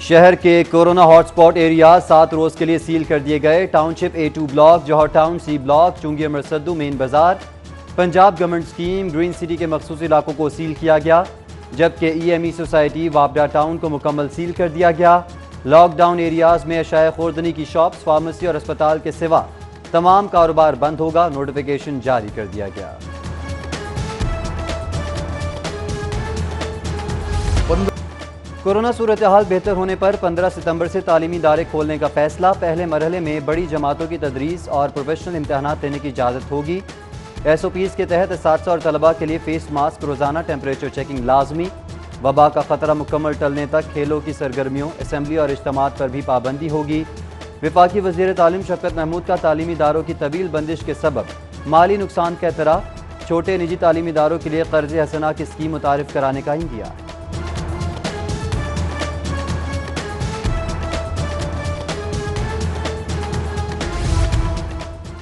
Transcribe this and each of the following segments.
शहर के corona hotspot area 7 रोज के लिए सील कर दिए गए। टाउनशिप A2 ब्लॉक, जौहर टाउन C ब्लॉक, चुंगी अमरसद्दू मेन बाजार, Punjab government scheme, green city के मखसूस इलाकों को सील किया गया, जबकि EME सोसाइटी वापडा टाउन को मुकम्मल सील कर दिया गया। लॉकडाउन एरियाज में अशाया खुर्दनी की शॉप्स, फार्मेसी और अस्पताल के सिवा तमाम कारोबार बंद होगा। नोटिफिकेशन जारी कर दिया गया। कोरोना सूरत हाल बेहतर होने पर 15 सितंबर से तालीमी इदारे खोलने का फैसला। पहले मरहले में बड़ी जमातों की तदरीस और प्रोफेशनल इम्तहानात लेने की इजाज़त होगी। SOPs के तहत असातिज़ा और तलबा के लिए फेस मास्क, रोज़ाना टेम्परेचर चेकिंग लाजमी। वबा का खतरा मुकम्मल टलने तक खेलों की सरगर्मियों, असम्बली और इज्तिमात पर भी पाबंदी होगी। वफाकी वज़ीर तालीम शफ़कत महमूद का तालीमी इदारों की तवील बंदिश के सबब माली नुकसान का एतराफ़। छोटे निजी तालीमी इदारों के लिए कर्ज हसना की स्कीम मुतारिफ कराने का इंदिया।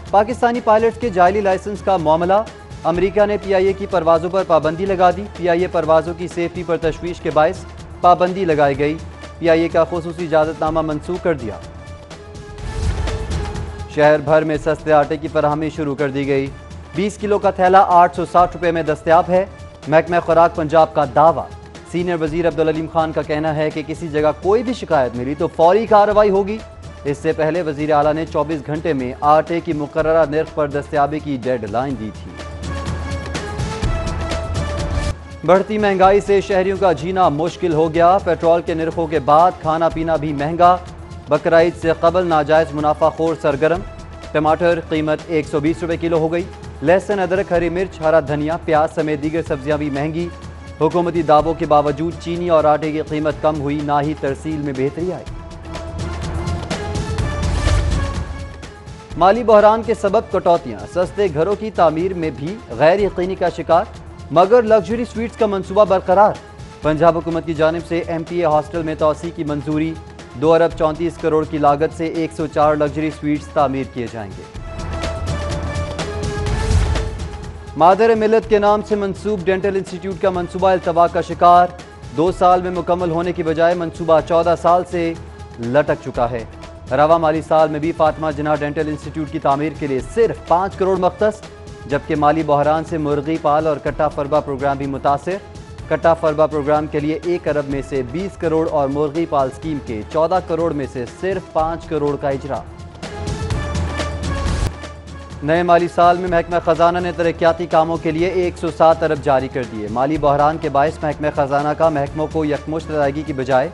पाकिस्तानी पायलट्स के जाली लाइसेंस का मामला। अमेरिका ने PIA की परवाज़ों पर पाबंदी लगा दी। PIA परवाज़ों की सेफ्टी पर तशवीश के बायस पाबंदी लगाई गई। PIA का खुसूसी इजाज़तनामा मनसूख कर दिया। शहर भर में सस्ते आटे की फराहमी शुरू कर दी गई। 20 किलो का थैला 860 रुपये में दस्तयाब है। महकमा खुराक पंजाब का दावा। सीनियर वजीर अब्दुल अलीम खान का कहना है कि किसी जगह कोई भी शिकायत मिली तो फौरी कार्रवाई होगी। इससे पहले वजीर आला ने 24 घंटे में आटे की मुकर्ररा निर्ख पर दस्तयाबी की डेडलाइन दी थी। बढ़ती महंगाई से शहरियों का जीना मुश्किल हो गया। पेट्रोल के निर्खों के बाद खाना पीना भी महंगा। बकरा ईद से कबल नाजायज मुनाफाखोर सरगर्म। टमाटर कीमत 120 रुपये किलो हो गई। लहसुन, अदरक, हरी मिर्च, हरा धनिया, प्याज समेत दीगर सब्जियां भी महंगी। हुकूमती दावों के बावजूद चीनी और आटे की कीमत कम हुई, ना ही तरसील में बेहतरी आई। माली बहरान के सबब कटौतियां, सस्ते घरों की तामीर में भी गैर यकीनी का शिकार, मगर लग्जरी स्वीट्स का मंसूबा बरकरार। पंजाब हुकूमत की जानिब से MTA हॉस्टल में तोसी की मंजूरी। 2 अरब 34 करोड़ की लागत से 104 लग्जरी स्वीट्स तामीर किए जाएंगे। मादर मिलत के नाम से मंसूब डेंटल इंस्टीट्यूट का मंसूबा इल्तवा का शिकार। 2 साल में मुकम्मल होने की बजाय मंसूबा 14 साल से लटक चुका है। रवा माली साल में भी फातिमा जिन्ना डेंटल इंस्टीट्यूट की तामीर के लिए सिर्फ 5 करोड़ मख्तस, जबकि माली बहरान से मुर्गी पाल और कट्टा फरबा प्रोग्राम भी मुतासिर। कट्टा फरबा प्रोग्राम के लिए 1 अरब में से 20 करोड़ और मुर्गी पाल स्कीम के 14 करोड़ में से सिर्फ 5 करोड़ का इजरा। नए माली साल में महकमा खजाना ने तरक्याती कामों के लिए 107 अरब जारी कर दिए। माली बहरान के बायस महकमा खजाना का महकमों को यकमुश्त अदायगी की बजाय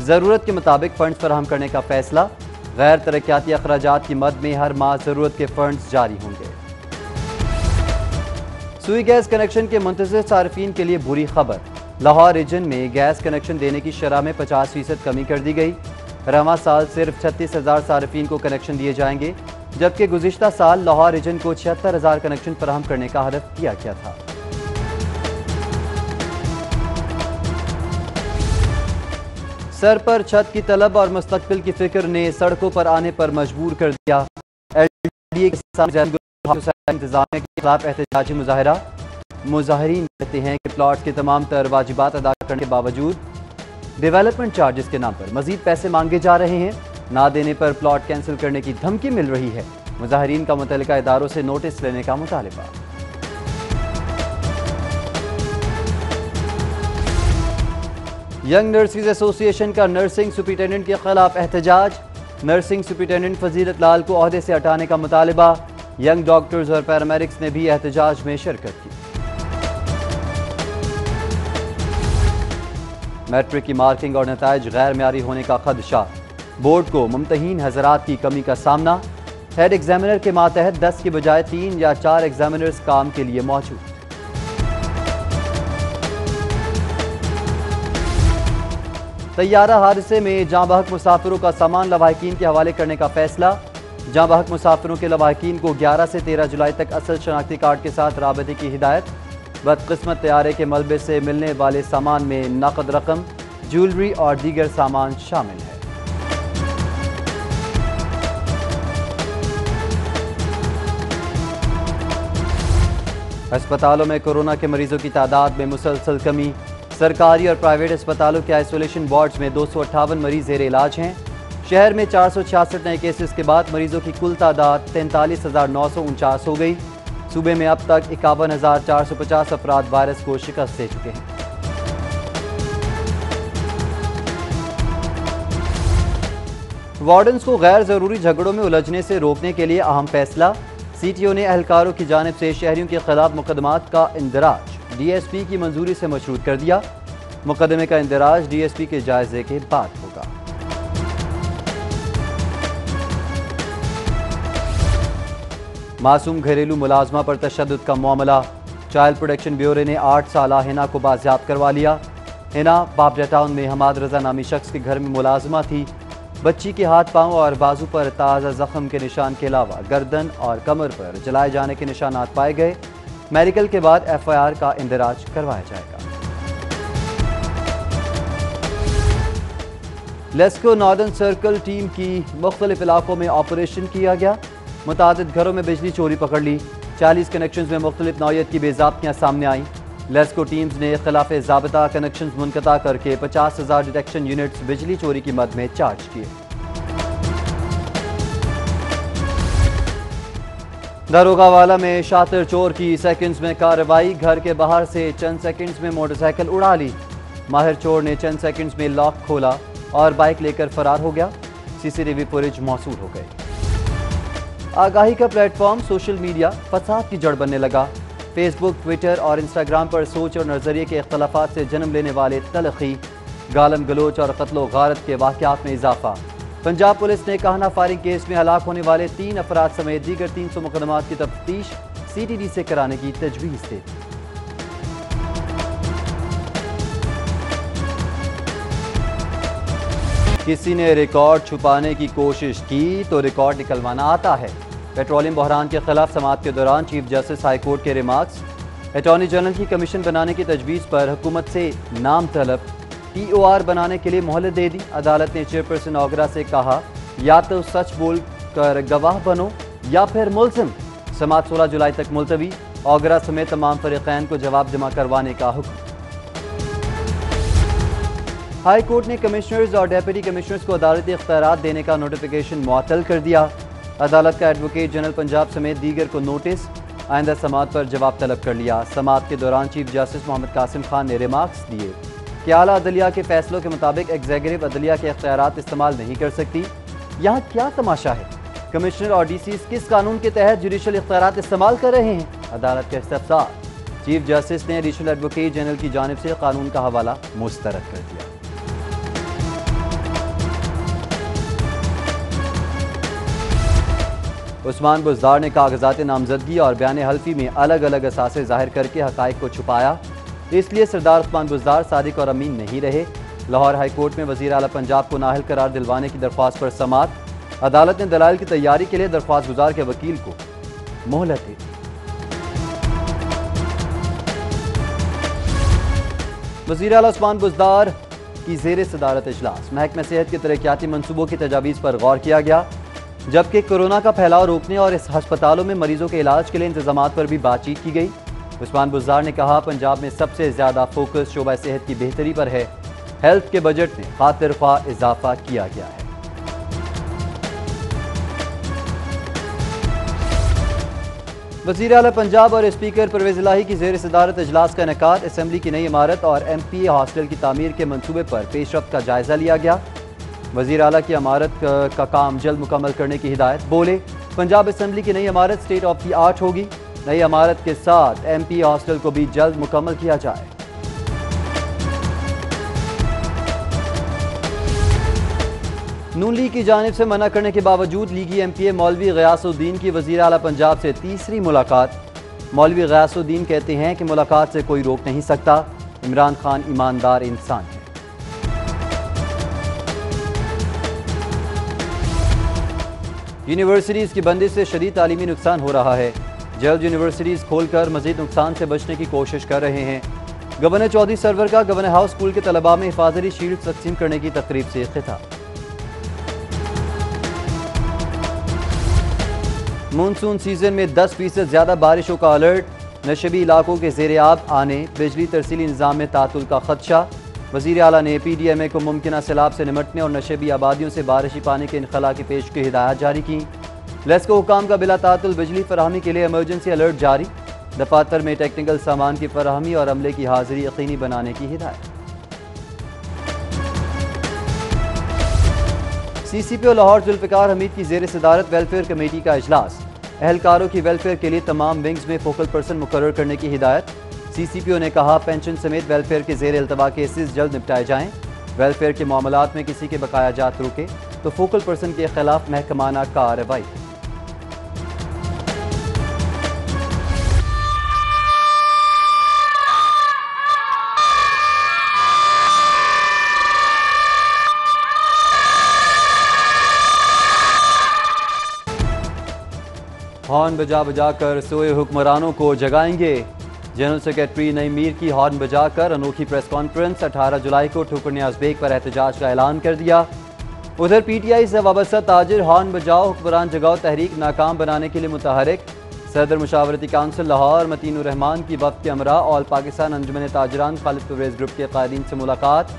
ज़रूरत के मुताबिक फंड्स फराहम करने का फैसला। गैर तरक्याती अखराजात की मद में हर माह ज़रूरत के फंड्स जारी होंगे। सुई गैस कनेक्शन के मुंतज़िर सार्फिन के लिए बुरी खबर। लाहौर रीजन में गैस कनेक्शन देने की शरह में 50% कमी कर दी गई। रवां साल सिर्फ 36,000 सार्फिन को कनेक्शन दिए जाएंगे, जबकि गुज़िश्ता साल लाहौर रीजन को 76,000 कनेक्शन फराहम करने का हदफ दिया गया था। सर पर छत की तलब और मुस्तकबिल की फिक्र ने सड़कों पर आने पर मजबूर कर दिया। LDA के साथ इंतजामिया के खिलाफ एहतजाजी मुजाहरा। मुजाहिरीन कहते हैं कि प्लॉट के तमाम तर वाजिबात अदा करने के बावजूद डेवलपमेंट चार्जेस के नाम पर मजीद पैसे मांगे जा रहे हैं। ना देने पर प्लॉट कैंसिल करने की धमकी मिल रही है। मुजाहिरीन का मुतल्लिका इदारों से नोटिस लेने का मुतालिबा। यंग नर्सिंग एसोसिएशन का नर्सिंग सुपरिटेंडेंट के खिलाफ एहतजाज। नर्सिंग सुपरिटेंडेंट फजीलत लाल को ओहदे से हटाने का मुतालिबा। यंग डॉक्टर्स और पैरामेडिक्स ने भी एहतजाज में शिरकत की। मैट्रिक की मार्किंग और नताइज गैर म्यारी होने का खदशा। बोर्ड को मुमतहीन हजरात की कमी का सामना। हेड एग्जामिनर के मातहत 10 की बजाय 3 या 4 एग्जामिनर्स काम के लिए मौजूद। तैयारा हादसे में जाँ बहक मुसाफिरों का सामान लवाहिकीन के हवाले करने का फैसला। जाँ बहक मुसाफिरों के लवाहिकीन को 11 से 13 जुलाई तक असल शनाख्ती कार्ड के साथ राबते की हिदायत। बदकिस्मत तैयारे के मलबे से मिलने वाले सामान में नकद रकम, ज्वेलरी और दीगर सामान शामिल है। अस्पतालों में कोरोना के मरीजों की तादाद में मुसलसल कमी। सरकारी और प्राइवेट अस्पतालों के आइसोलेशन वार्ड्स में 258 मरीज जेर इलाज हैं। शहर में 466 नए केसेस के बाद मरीजों की कुल तादाद 43,949 हो गई। सूबे में अब तक 51,450 अफराद वायरस को शिकस्त दे चुके हैं। वार्डन्स को गैर जरूरी झगड़ों में उलझने से रोकने के लिए अहम फैसला। सीटीओ ने अहलकारों की जानिब से शहरियों के खिलाफ मुकदमात का इंदराज डीएसपी की मंजूरी से मशरूत कर दिया। मुकदमे का इंदराज डीएसपी के जायजे के बाद होगा। मासूम घरेलू मुलाजमा पर तशद्दुद का मामला। चाइल्ड प्रोटेक्शन ब्यूरो ने 8 साला हिना को बाजियाब करवा लिया। हिना बाबरा टाउन में हमाद रजा नामी शख्स के घर में मुलाजमा थी। बच्ची के हाथ पांव और बाजू पर ताज़ा जख्म के निशान के अलावा गर्दन और कमर पर जलाए जाने के निशानात पाए गए। मेडिकल के बाद एफआईआर का इंदराज करवाया जाएगा। लेस्को नॉर्दर्न सर्कल टीम की मुख्तलिफ इलाकों में ऑपरेशन किया गया। मुतादिद घरों में बिजली चोरी पकड़ ली। 40 कनेक्शन में मुख्तलिफ नौयत की बेज़ाब्तियाँ सामने आई। लेस्को टीम्स ने खिलाफ ज़ाबता कनेक्शन मुनक़ता करके 50,000 डिटेक्शन यूनिट्स बिजली चोरी की मद में चार्ज किए। दारोगावाला में शातिर चोर की सेकंड्स में कार्रवाई। घर के बाहर से चंद सेकंड्स में मोटरसाइकिल उड़ा ली। माहिर चोर ने चंद सेकंड्स में लॉक खोला और बाइक लेकर फरार हो गया। सीसीटीवी फुटेज मौसूल हो गई। आगाही का प्लेटफॉर्म सोशल मीडिया फसाद की जड़ बनने लगा। फेसबुक, ट्विटर और इंस्टाग्राम पर सोच और नजरिए के इख्तलाफात से जन्म लेने वाले तलखी, गालम गलोच और कत्लो गारत के वाक़यात में इजाफा। पंजाब पुलिस ने कहना फायरिंग केस में हलाक होने वाले 3 अफराद समेत दीगर 300 मुकदमात की तफ्तीश CTD से कराने की तजवीज़ दी। किसी ने रिकॉर्ड छुपाने की कोशिश की तो रिकॉर्ड निकलवाना आता है। पेट्रोलियम बहरान के खिलाफ समाअत के दौरान चीफ जस्टिस हाई कोर्ट के रिमार्क्स। अटॉर्नी जनरल की कमीशन बनाने की तजवीज़ पर हुकूमत से नाम तलब। TOR बनाने के लिए मोहलत दे दी। अदालत ने चेयरपर्सन ओगरा से कहा या तो सच बोल कर गवाह बनो या फिर मुलजिम। समाअत 16 जुलाई तक मुलतवी। ओगरा समेत तमाम फरीकैन को जवाब जमा करवाने का हुक्म। हाई कोर्ट ने कमिश्नर्स और डेप्यूटी कमिश्नर्स को अदालती इख्तियारात देने का नोटिफिकेशन मुअत्तल कर दिया। अदालत का एडवोकेट जनरल पंजाब समेत दीगर को नोटिस। आइंदा समाअत पर जवाब तलब कर लिया। समाअत के दौरान चीफ जस्टिस मोहम्मद कासिम खान ने रिमार्क्स दिए कि आला अदलिया के फैसलों के मुताबिक एग्जीक्यूटिव अदलिया के इख्तियारात इस्तेमाल नहीं कर सकती। यहाँ क्या तमाशा है? कमिश्नर और DCs किस कानून के तहत जुडिशल इख्तियारात इस्तेमाल कर रहे हैं? अदालत का इस्तफसार। चीफ जस्टिस ने एडिशनल एडवोकेट जनरल की जानिब से कानून का हवाला मुस्तरद कर दिया। उस्मान बुज़दार ने कागजात नामजदगी और बयान हल्फी में अलग अलग असासे जाहिर करके हकाइक को छुपाया। इसलिए सरदार उस्मान बुज़दार सादिक और अमीन नहीं रहे। लाहौर हाई कोर्ट में वज़ीर आला पंजाब को नाअहल करार दिलवाने की दरख्वास्त पर समाअत। अदालत ने दलाइल की तैयारी के लिए दरख्वास्त गुजार के वकील को मोहलत दी। वज़ीर आला उस्मान बुज़दार की ज़ेर सदारत इजलास। महकमा सेहत के तरक्याती मनसूबों की तजावीज़ पर गौर किया गया, जबकि कोरोना का फैलाव रोकने और इस अस्पतालों में मरीजों के इलाज के लिए इंतजामात पर भी बातचीत की गई। उस्मान बुज़दार ने कहा पंजाब में सबसे ज्यादा फोकस शोबा सेहत की बेहतरी पर है। हेल्थ के बजट में खातिर ख्वाह इजाफा किया गया है। वज़ीर आला पंजाब और स्पीकर परवेज़ इलाही की ज़ेर सदारत इजलास का इनेकाद। असेंबली की नई इमारत और MPA हॉस्टल की तामीर के मनसूबे पर पेशरफ्त का जायजा लिया गया। वज़ीर आला की इमारत का काम जल्द मुकम्मल करने की हिदायत। बोले पंजाब असेंबली की नई इमारत स्टेट ऑफ द आर्ट होगी। नई इमारत के साथ MPA हॉस्टल को भी जल्द मुकम्मल किया जाए। नून लीग की जानिब से मना करने के बावजूद लीगी MPA मौलवी गयासुद्दीन की वज़ीर आला पंजाब से तीसरी मुलाकात। मौलवी गयासुद्दीन कहते हैं कि मुलाकात से कोई रोक नहीं सकता। इमरान खान ईमानदार इंसान है। यूनिवर्सिटीज़ की बंदिश से शदीद तालीमी नुकसान हो रहा है। जल्द यूनिवर्सिटीज़ खोलकर मजीद नुकसान से बचने की कोशिश कर रहे हैं। गवर्नर चौधरी सरवर का गवर्नर हाउस स्कूल के तलबा में हिफाजती शील्ड तकसीम करने की तकरीब से खिताब। मानसून सीजन में 10% ज्यादा बारिशों का अलर्ट। नशबी इलाकों के ज़ेर आब आने बिजली तरसीली निज़ाम में तातुल का खदशा। वज़ीर आला ने PDMA को मुमकिन सैलाब से निमटने और नशबी आबादियों से बारिशी पानी के इनखला की पेश की हिदायत जारी की। लेस्को हुकाम का बिला तातुल बिजली फराहमी के लिए इमरजेंसी अलर्ट जारी। दफातर में टेक्निकल सामान की फराहमी और अमले की हाजिरी यकीनी बनाने की हिदायत। CCPO लाहौर जुल्फ़िकार हमीद की ज़ेर सदारत वेलफेयर कमेटी का इजलास। अहलकारों की वेलफेयर के लिए तमाम विंग्स में फोकल पर्सन मुकर्रर करने की हिदायत। CCPO ने कहा पेंशन समेत वेलफेयर के ज़ेर इल्तवा केसेस जल्द निपटाए जाएँ। वेलफेयर के मामलात में किसी के बकाया जात रुके तो फोकल पर्सन के खिलाफ महकमाना कार्रवाई। हॉर्न बजा बजा कर सोए हुक्मरानों को जगाएंगे। जनरल सेक्रेटरी नईम मीर की हॉर्न बजाकर अनोखी प्रेस कॉन्फ्रेंस। 18 जुलाई को ठुकर नियाज बेग पर एहतजाज का ऐलान कर दिया। उधर PTI से वाबस्ता ताजिर हॉर्न बजाओ हुक्मरान जगाओ तहरीक नाकाम बनाने के लिए मुतहरिक। सदर मुशावरती काउंसिल लाहौर मतीन उर रहमान की वफ्द के हमरा ऑल पाकिस्तान अंजुमन ताजिरान खालिद परवेज ग्रुप के कायदीन से मुलाकात।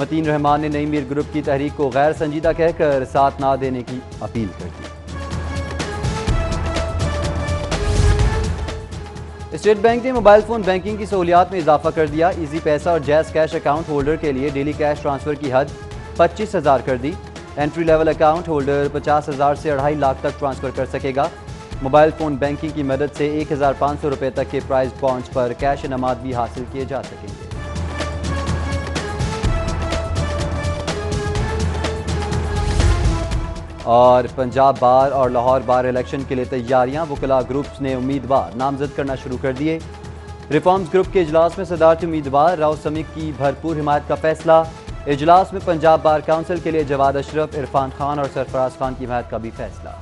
मतीन रहमान ने नईम मीर ग्रुप की तहरीक को गैर संजीदा कहकर साथ ना देने की अपील कर दी। स्टेट बैंक ने मोबाइल फ़ोन बैंकिंग की सहूलियात में इजाफा कर दिया। इजी पैसा और जैज़ कैश अकाउंट होल्डर के लिए डेली कैश ट्रांसफ़र की हद 25,000 कर दी। एंट्री लेवल अकाउंट होल्डर 50,000 से 2.5 लाख तक ट्रांसफ़र कर सकेगा। मोबाइल फ़ोन बैंकिंग की मदद से 1,500 रुपये तक के प्राइस बॉन्ड्स पर कैश इनामात भी हासिल किए जा सकेंगे। और पंजाब बार और लाहौर बार इलेक्शन के लिए तैयारियां। वकला ग्रुप्स ने उम्मीदवार नामजद करना शुरू कर दिए। रिफॉर्म्स ग्रुप के इजलास में सदारती उम्मीदवार राव समीक की भरपूर हिमायत का फैसला। इजलास में पंजाब बार काउंसिल के लिए जवाद अशरफ, इरफान खान और सरफराज खान की हिमायत का भी फैसला।